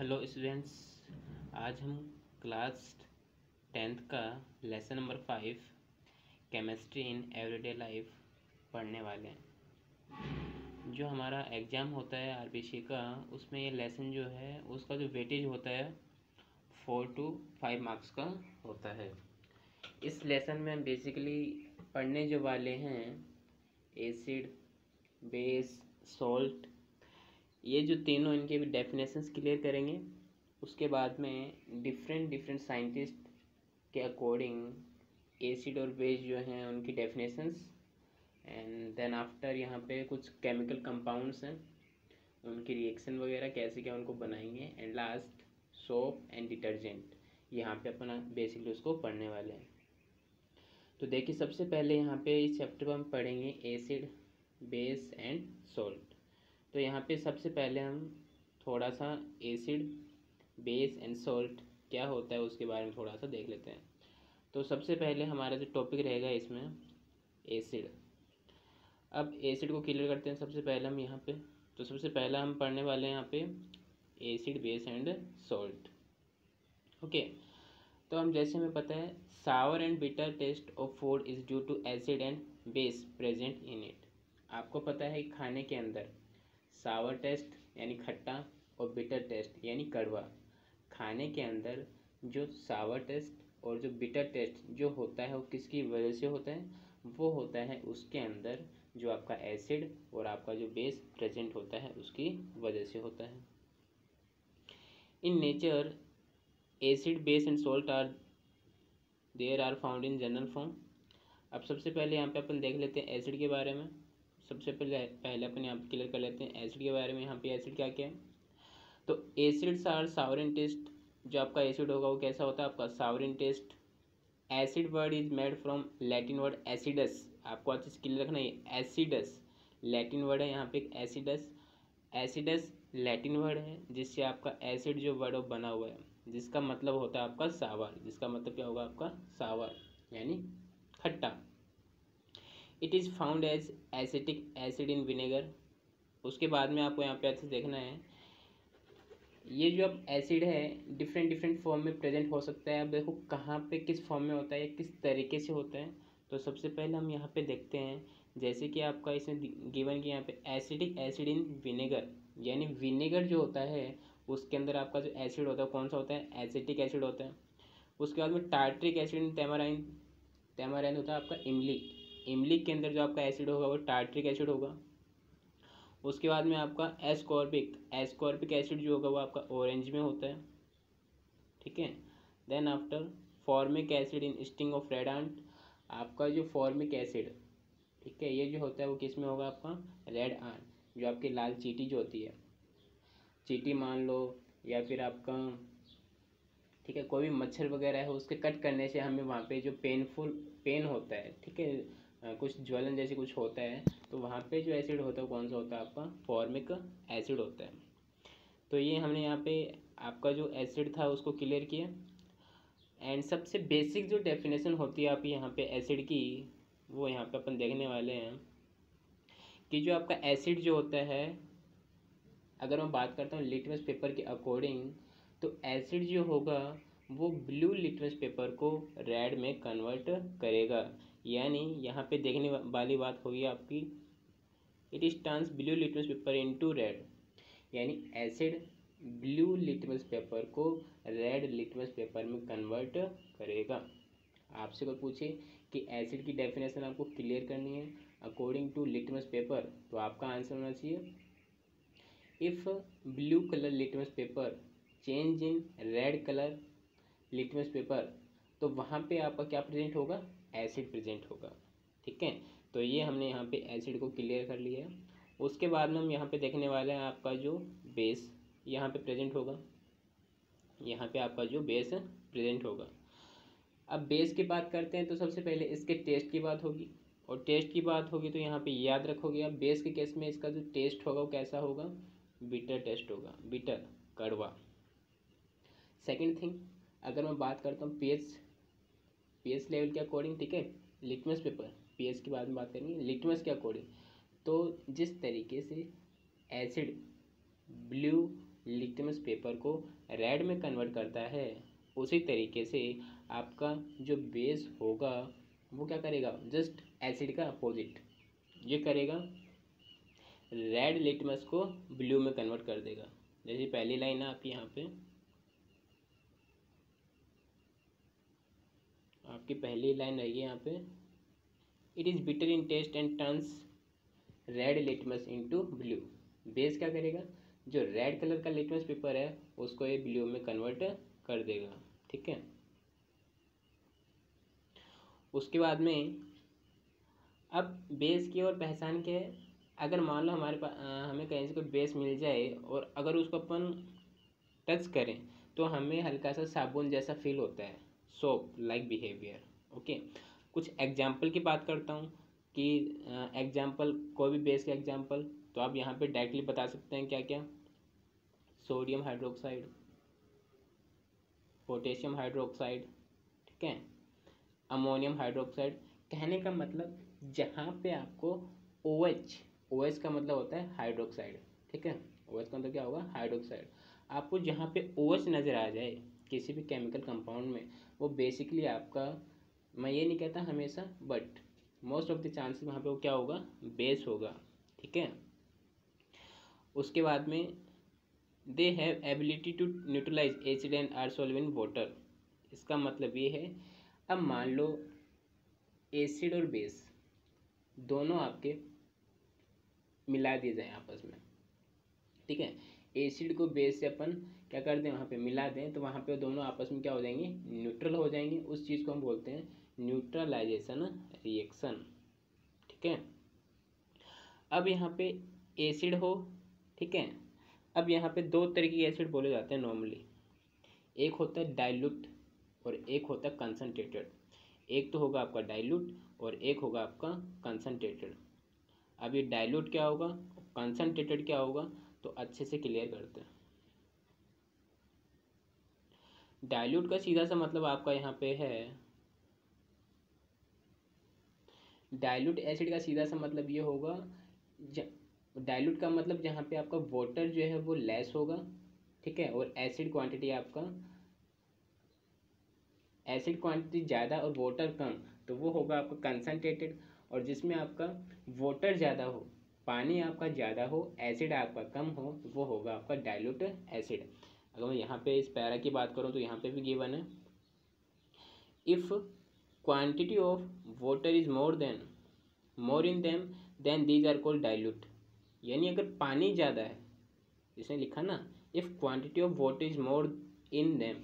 Hello students. आज हम class 10th का lesson number 5 chemistry in everyday life पढ़ने वाले हैं। जो हमारा एग्ज़ाम होता है आरबीसी का, उसमें ये लेसन जो है उसका जो वेटेज होता है 4 to 5 मार्क्स का होता है। इस लेसन में हम बेसिकली पढ़ने जो वाले हैं एसिड, बेस, सॉल्ट, ये जो तीनों इनके भी डेफिनेशंस क्लियर करेंगे। उसके बाद में डिफरेंट साइंटिस्ट के अकॉर्डिंग एसिड और बेस जो हैं उनकी डेफिनेशंस, एंड देन आफ्टर यहाँ पे कुछ केमिकल कंपाउंड्स हैं, उनकी रिएक्शन वगैरह कैसे क्या उनको बनाएंगे, and last soap and detergent. यहाँ पे अपना बेसिकली उसको पढ़ने वाले हैं। तो देखिए, सबसे पहले यहाँ पे इस चैप्टर में हम पढ़ेंगे एसिड, बेस एंड सॉल्ट। तो यहाँ पे सबसे पहले हम थोड़ा सा एसिड, बेस एंड सॉल्ट क्या होता है उसके बारे में थोड़ा सा देख लेते हैं। तो सबसे पहले हमारा जो टॉपिक रहेगा इसमें एसिड। अब एसिड को क्लियर करते हैं सबसे पहले हम यहाँ पे। तो सबसे पहला हम पढ़ने वाले हैं यहाँ पे acid, base and salt. Okay, तो हम जैसे हमें पता है sour and bitter taste of food is due to acid and base present in it. आपको पता है खाने के अंदर सावर टेस्ट यानी खट्टा और बिटर टेस्ट यानी कड़वा। खाने के अंदर जो सावर टेस्ट और जो बिटर टेस्ट जो होता है वो किसकी वजह से होता है? वो होता है उसके अंदर जो आपका एसिड और आपका जो बेस प्रेजेंट होता है उसकी वजह से होता है। In nature acid, base and salt are found in general form. अब सबसे पहले यहाँ पे अपन देख लेते हैं एसिड के बारे में। सबसे पहले अपन यहाँ पे क्लियर कर लेते हैं एसिड के बारे में। यहाँ पे एसिड क्या क्या है? तो acids are sour in taste. जो आपका एसिड होगा वो कैसा होता है? आपका sour in taste. Acid word is made from Latin word acidus. आपको अच्छे से क्लियर रखना है, एसिडस लैटिन वर्ड है यहाँ पे एसिडस। एसिडस लैटिन वर्ड है जिससे आपका एसिड जो वर्ड वो बना हुआ है, जिसका मतलब होता है आपका सावर। जिसका मतलब क्या होगा? आपका सावर यानी खट्टा। It is found as acetic acid in vinegar. उसके बाद में आपको यहाँ पे अच्छे से देखना है, ये जो अब एसिड है डिफरेंट फॉर्म में प्रेजेंट हो सकता है। अब देखो कहाँ पे किस फॉर्म में होता है, किस तरीके से होता है। तो सबसे पहले हम यहाँ पे देखते हैं, जैसे कि आपका इसमें गिवन कि यहाँ पे एसिडिक एसिड इन विनेगर, यानी विनेगर जो होता है उसके अंदर आपका जो एसिड होता है कौन सा होता है? एसिटिक एसिड होता है। उसके बाद में टार्ट्रिक एसिड इन टेमाराइन। टेमाराइन होता है आपका इमली। इमली के अंदर जो आपका एसिड होगा वो टार्ट्रिक एसिड होगा। उसके बाद में आपका एस्कॉर्बिक एसिड जो होगा वो आपका ऑरेंज में होता है, ठीक है। Then after formic acid in sting of red ant. आपका जो फॉर्मिक एसिड, ठीक है, ये जो होता है वो किस में होगा? आपका रेड आंट, जो आपकी लाल चींटी जो होती है, चींटी मान लो, या फिर आपका, ठीक है, कोई भी मच्छर वगैरह है उसके कट करने से हमें वहाँ पे जो पेन होता है, ठीक है, कुछ ज्वलन जैसे कुछ होता है, तो वहाँ पे जो एसिड होता है कौन सा होता है? आपका फॉर्मिक एसिड होता है। तो ये हमने यहाँ पे आपका जो एसिड था उसको क्लियर किया। एंड सबसे बेसिक जो डेफिनेशन होती है आप यहाँ पे एसिड की, वो यहाँ पे अपन देखने वाले हैं कि जो आपका एसिड जो होता है, अगर मैं बात करता हूँ लिटमस पेपर के अकॉर्डिंग, तो एसिड जो होगा वो ब्लू लिटमस पेपर को रेड में कन्वर्ट करेगा। यानी यहाँ पे देखने वाली बात होगी आपकी, it is turns blue litmus paper into red. यानी एसिड ब्लू लिटमस पेपर को रेड लिटमस पेपर में कन्वर्ट करेगा। आपसे कोई पूछे कि एसिड की डेफिनेशन आपको क्लियर करनी है अकॉर्डिंग टू लिटमस पेपर, तो आपका आंसर होना चाहिए, if blue colour litmus paper change in red colour litmus paper, तो वहाँ पे आपका क्या प्रेजेंट होगा? एसिड प्रेजेंट होगा, ठीक है। तो ये हमने यहाँ पे एसिड को क्लियर कर लिया है। उसके बाद में हम यहाँ पे देखने वाले हैं आपका जो बेस यहाँ पे प्रेजेंट होगा। यहाँ पे आपका जो बेस प्रेजेंट होगा। अब बेस की बात करते हैं तो सबसे पहले इसके टेस्ट की बात होगी, और टेस्ट की बात होगी तो यहाँ पे याद रखोगे आप, बेस के केस में इसका जो टेस्ट होगा वो कैसा होगा? बिटर टेस्ट होगा, बिटर, कड़वा। सेकंड थिंग, अगर मैं बात करता हूँ पीएच लेवल के अकॉर्डिंग, ठीक है, लिटमस पेपर, पीएच की बाद में बात करेंगे, लिटमस के अकॉर्डिंग, तो जिस तरीके से एसिड ब्लू लिटमस पेपर को रेड में कन्वर्ट करता है, उसी तरीके से आपका जो बेस होगा वो क्या करेगा, जस्ट एसिड का अपोजिट ये करेगा, रेड लिटमस को ब्लू में कन्वर्ट कर देगा। जैसे पहली लाइन है आपकी यहाँ पे, आपकी पहली लाइन रही है यहाँ पे, it is bitter in taste and turns red litmus into blue. Base क्या करेगा, जो रेड कलर का लिटमस पेपर है उसको ये ब्लू में कन्वर्ट कर देगा। ठीक है, उसके बाद में अब बेस की और पहचान के, अगर मान लो हमारे पास हमें कहीं से कोई बेस मिल जाए और अगर उसको अपन टच करें तो हमें हल्का सा साबुन जैसा फील होता है, सोप लाइक बिहेवियर। ओके, कुछ एग्जाम्पल की बात करता हूँ कि एग्जाम्पल कोई भी बेस का एग्जाम्पल, तो आप यहाँ पे डायरेक्टली बता सकते हैं क्या क्या, सोडियम हाइड्रोक्साइड, पोटेशियम हाइड्रोक्साइड, ठीक है, अमोनियम हाइड्रोक्साइड। कहने का मतलब जहाँ पे आपको OH, OH का मतलब होता है हाइड्रोक्साइड, ठीक है, OH का मतलब क्या होगा, हाइड्रोक्साइड। आपको जहाँ पे OH नज़र आ जाए किसी भी केमिकल कंपाउंड में, वो बेसिकली आपका, मैं ये नहीं कहता हमेशा, but most of the chances वहाँ पे वो क्या होगा, बेस होगा। ठीक है, उसके बाद में they have ability to neutralise acid and are solve in water. इसका मतलब ये है, अब मान लो एसिड और बेस दोनों आपके मिला दिए जाए आपस में, ठीक है, एसिड को बेस से अपन क्या कर दें, वहाँ पे मिला दें, तो वहाँ पे दोनों आपस में क्या हो जाएंगे, न्यूट्रल हो जाएंगे। उस चीज़ को हम बोलते हैं न्यूट्रलाइजेशन रिएक्शन। ठीक है, अब यहाँ पे एसिड हो, ठीक है, अब यहाँ पे दो तरीके के एसिड बोले जाते हैं नॉर्मली, एक होता है डाइल्यूट और एक होता है कंसनट्रेटेड। एक तो होगा आपका डाइल्यूट और एक होगा आपका कंसनट्रेटेड। अब ये डाइल्यूट क्या होगा, कंसनट्रेटेड क्या होगा, तो अच्छे से क्लियर करते हैं। डाइल्यूट का सीधा सा मतलब आपका यहाँ पे है, डाइल्यूट एसिड का सीधा सा मतलब ये होगा, डाइल्यूट का मतलब जहाँ पे आपका वाटर जो है वो लेस होगा, ठीक है, और एसिड क्वांटिटी आपका, एसिड क्वांटिटी ज़्यादा और वाटर कम, तो वो होगा आपका कंसनट्रेटेड। और जिसमें आपका वाटर ज़्यादा हो, पानी आपका ज़्यादा हो, एसिड आपका कम हो, तो वो होगा आपका डाइल्यूट एसिड। अगर मैं यहाँ पे इस पैरा की बात करूँ तो यहाँ पे भी गिवन है, if quantity of water is more in them then these are called dilute. यानी अगर पानी ज़्यादा है, इसने लिखा ना, if quantity of water is more in them,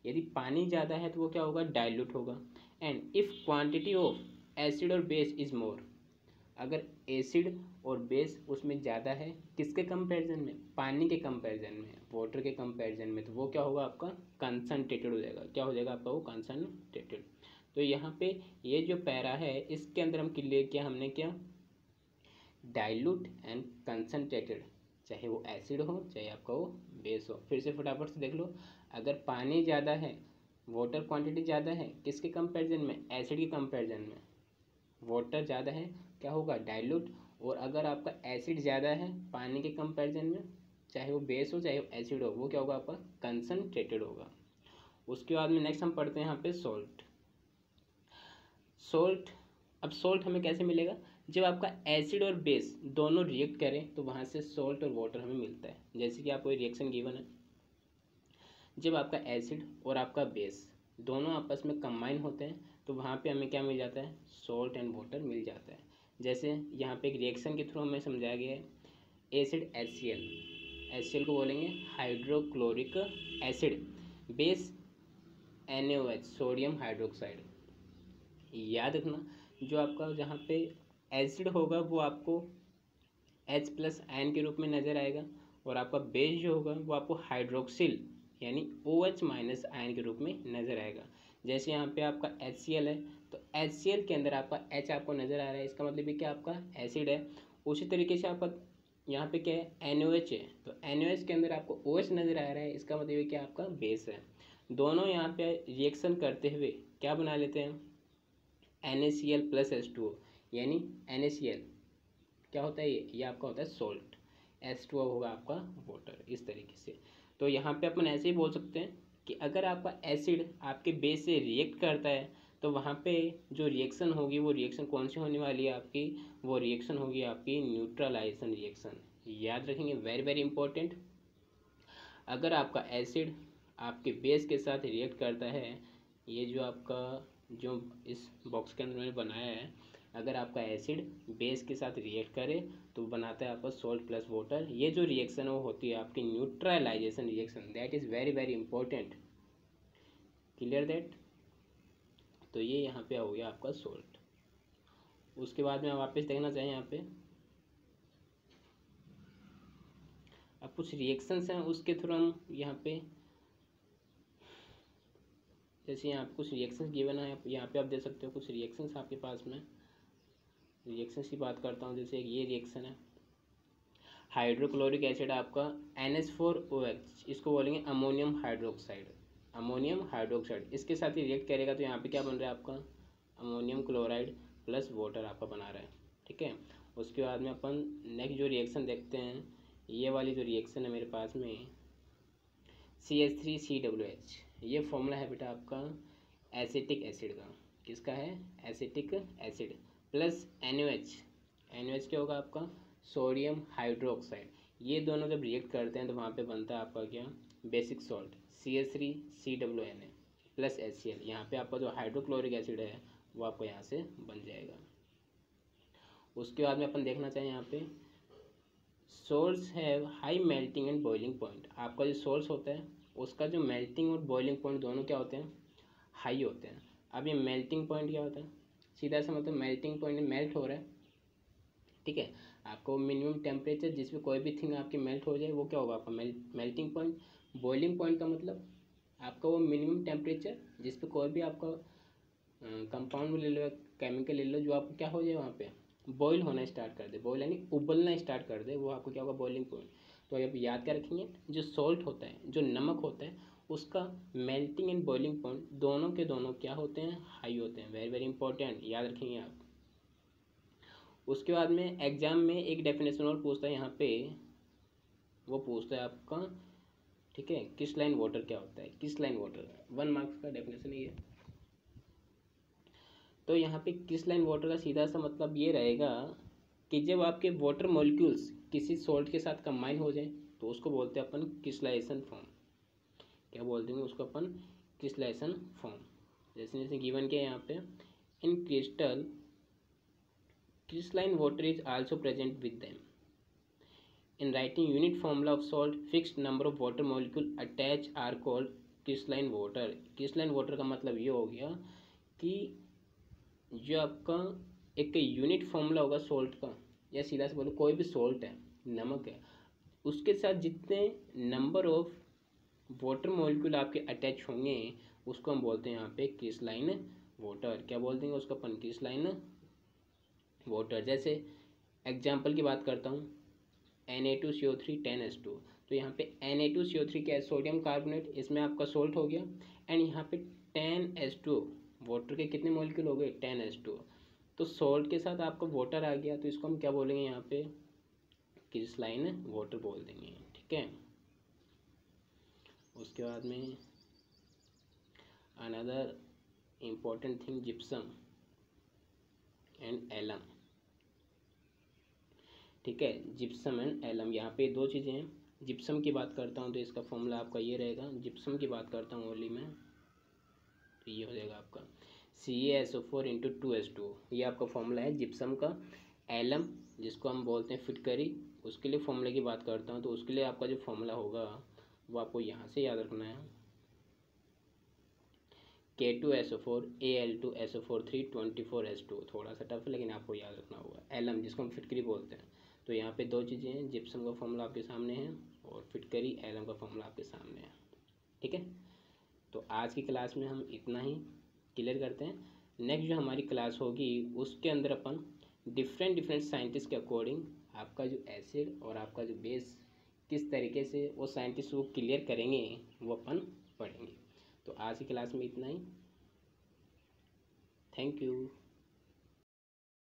यदि पानी ज़्यादा है तो वो क्या होगा, डाइल्यूट होगा। And if quantity of acid और बेस इज मोर, अगर एसिड और बेस उसमें ज़्यादा है, किसके कंपैरिजन में, पानी के कंपैरिजन में, वाटर के कंपैरिजन में, तो वो क्या होगा आपका, कंसनट्रेटेड हो जाएगा। क्या हो जाएगा आपका, वो कंसनट्रेटेड। तो यहाँ पे ये जो पैरा है इसके अंदर हम क्लियर किया हमने, क्या, डाइल्यूट एंड कंसनट्रेटेड, चाहे वो एसिड हो चाहे आपका वो बेस हो। फिर से फटाफट से देख लो, अगर पानी ज़्यादा है, वाटर क्वांटिटी ज़्यादा है, किसके कंपैरिजन में, एसिड के कंपैरिजन में, वाटर ज़्यादा है क्या होगा, डाइल्यूट। और अगर आपका एसिड ज़्यादा है पानी के कंपैरिजन में, चाहे वो बेस हो चाहे वो एसिड हो, वो क्या होगा आपका, कंसनट्रेटेड होगा। उसके बाद में नेक्स्ट हम पढ़ते हैं यहाँ पे सॉल्ट। सॉल्ट, अब सॉल्ट हमें कैसे मिलेगा, जब आपका एसिड और बेस दोनों रिएक्ट करें तो वहाँ से सॉल्ट और वाटर हमें मिलता है। जैसे कि आपको रिएक्शन गिवन है, जब आपका एसिड और आपका बेस दोनों आपस में कंबाइन होते हैं तो वहाँ पे हमें क्या मिल जाता है, सॉल्ट एंड वाटर मिल जाता है। जैसे यहाँ पे एक रिएक्शन के थ्रू हमें समझाया गया है, एसिड HCl, HCl को बोलेंगे hydrochloric acid, base NaOH, sodium hydroxide. याद रखना, जो आपका जहाँ पे एसिड होगा वो आपको H+ आयन के रूप में नज़र आएगा, और आपका बेस जो होगा वो आपको हाइड्रोक्सिल यानी OH- आयन के रूप में नज़र आएगा। जैसे यहाँ पे आपका HCl है तो HCl के अंदर आपका H आपको नज़र आ रहा है, इसका मतलब ये क्या, आपका एसिड है। उसी तरीके से आपका यहाँ पे क्या है, NaOH है, तो NaOH के अंदर आपको OH नज़र आ रहा है, इसका मतलब ये क्या, आपका बेस है। दोनों यहाँ पे रिएक्शन करते हुए क्या बना लेते हैं, NaCl + H2O, यानी NaCl क्या होता है, ये आपका होता है सॉल्ट। H2O होगा आपका वाटर, इस तरीके से। तो यहाँ पे अपन ऐसे ही बोल सकते हैं कि अगर आपका एसिड आपके बेस से रिएक्ट करता है तो वहाँ पे जो रिएक्शन होगी वो रिएक्शन कौन सी होने वाली है आपकी, वो रिएक्शन होगी आपकी न्यूट्रलाइजेशन रिएक्शन। याद रखेंगे, वेरी वेरी इंपॉर्टेंट। अगर आपका एसिड आपके बेस के साथ रिएक्ट करता है, ये जो आपका जो इस बॉक्स के अंदर मैंने बनाया है, अगर आपका एसिड बेस के साथ रिएक्ट करे तो बनाता है आपका सॉल्ट प्लस वाटर। ये जो रिएक्शन है वो होती है आपकी neutralisation reaction. That is very very important, clear that. तो ये यहाँ पे हो गया आपका सॉल्ट। उसके बाद में आप वापस देखना चाहें यहाँ पे, अब कुछ रिएक्शंस हैं उसके थ्रू हम यहाँ पे, जैसे यहाँ पे कुछ रिएक्शंस गिवन है, यहाँ पे आप देख सकते हो कुछ रिएक्शंस आपके पास में। रिएक्शंस की बात करता हूँ, जैसे ये रिएक्शन है, हाइड्रोक्लोरिक एसिड आपका NH4OH, इसको बोलेंगे अमोनियम हाइड्रोक्साइड। अमोनियम हाइड्रोक्साइड इसके साथ ही रिएक्ट करेगा तो यहाँ पे क्या बन रहा है आपका, अमोनियम क्लोराइड प्लस वाटर आपका बना रहा है, ठीक है। उसके बाद में अपन नेक्स्ट जो रिएक्शन देखते हैं, ये वाली जो रिएक्शन है मेरे पास में, CH3COOH, ये फॉर्मूला है बेटा आपका एसिटिक एसिड का। किसका है, एसिटिक एसिड प्लस NaOH क्या होगा आपका, सोडियम हाइड्रोक्साइड। ये दोनों जब रिएक्ट करते हैं तो वहाँ पे बनता है आपका क्या, basic salt CH3COONA plus HCl। यहाँ पे आपका जो हाइड्रोक्लोरिक एसिड है वो आपको यहाँ से बन जाएगा। उसके बाद में अपन देखना चाहिए यहाँ पे, salts have high melting and boiling point. आपका जो सोल्स होता है उसका जो मेल्टिंग और बॉइलिंग पॉइंट दोनों क्या होते हैं, हाई होते हैं। अब ये मेल्टिंग पॉइंट क्या होता है, सीधा सा मतलब मेल्टिंग पॉइंट मेल्ट हो रहा है, ठीक है। आपको मिनिमम टेम्परेचर जिस पे कोई भी थिंग आपकी मेल्ट हो जाए वो क्या होगा आपका मेल्टिंग पॉइंट। बॉइलिंग पॉइंट का मतलब आपका वो मिनिमम टेम्परेचर जिस पे कोई भी आपका कंपाउंड ले लो, केमिकल ले लो, जो आपको क्या हो जाए वहाँ पे बॉईल होना स्टार्ट कर दे, बॉईल यानी उबलना स्टार्ट कर दे, वो आपको क्या होगा, बॉइलिंग पॉइंट। तो आप याद क्या रखेंगे, जो सॉल्ट होता है, जो नमक होता है, उसका मेल्टिंग एंड बॉइलिंग पॉइंट दोनों के दोनों क्या होते हैं, हाई होते हैं। वेरी वेरी इंपॉर्टेंट, याद रखेंगे आप। उसके बाद में एग्जाम में एक डेफिनेशन और पूछता है यहाँ पे, वो पूछता है आपका, ठीक है, क्रिस्टलाइन वाटर क्या होता है। क्रिस्टलाइन वाटर 1 मार्क्स का डेफिनेशन ही है। तो यहाँ पे क्रिस्टलाइन वाटर का सीधा सा मतलब ये रहेगा कि जब आपके वाटर मॉलिक्यूल्स किसी सॉल्ट के साथ कंबाइन हो जाए तो उसको बोलते हैं अपन क्रिस्टलाइजेशन फॉर्म। क्या बोलते हैं उसको अपन, क्रिस्टलाइजेशन फॉर्म। जैसे जैसे गिवन किया यहाँ पे, इन crystal crystalline water is also present with them. In writing unit formula of salt, fixed number of water molecule attached are called crystalline water. crystalline water का मतलब ये हो गया कि जो आपका एक यूनिट फॉर्मूला होगा सॉल्ट का, या सीधा से बोलो कोई भी सॉल्ट है, नमक है, उसके साथ जितने नंबर ऑफ वाटर मॉलिक्यूल आपके अटैच होंगे उसको हम बोलते हैं यहाँ पे क्रिस्टलाइन वाटर। क्या बोलते हैं उसको अपन, क्रिस्टलाइन वाटर। जैसे एग्जाम्पल की बात करता हूँ, Na2CO3 10H2, तो यहाँ पे Na2CO3 क्या है, सोडियम कार्बोनेट, इसमें आपका सोल्ट हो गया, एंड यहाँ पे 10H2 वाटर के कितने मॉलिक्यूल हो गए, 10H2, तो सोल्ट के साथ आपका वाटर आ गया, तो इसको हम क्या बोलेंगे यहाँ पे, क्रिस्टलाइन वाटर बोल देंगे, ठीक है। उसके बाद में another important thing, gypsum and alum, ठीक है, जिप्सम एंड एलम। यहाँ पे दो चीज़ें हैं। जिप्सम की बात करता हूँ तो इसका फॉर्मूला आपका ये रहेगा, जिप्सम की बात करता हूँ ओनली में, तो ये हो जाएगा आपका CaSO4 × 2H2, ये आपका फॉर्मूला है जिप्सम का। एलम जिसको हम बोलते हैं फिटकरी, उसके लिए फॉर्मूले की बात करता हूँ, तो उसके लिए आपका जो फॉर्मूला होगा वो आपको यहाँ से याद रखना है, K2SO4 Al2SO4 3 24H2। थोड़ा सा टफ है लेकिन आपको याद रखना होगा। एलम जिसको हम फिटकरी बोलते हैं, तो यहाँ पे दो चीज़ें हैं, जिप्सम का फॉर्मूला आपके सामने है और फिटकरी एलम का फॉर्मूला आपके सामने है, ठीक है। तो आज की क्लास में हम इतना ही क्लियर करते हैं। नेक्स्ट जो हमारी क्लास होगी उसके अंदर अपन डिफरेंट साइंटिस्ट के अकॉर्डिंग आपका जो एसिड और आपका जो बेस किस तरीके से वो साइंटिस्ट वो क्लियर करेंगे वो अपन पढ़ेंगे। तो आज की क्लास में इतना ही, थैंक यू।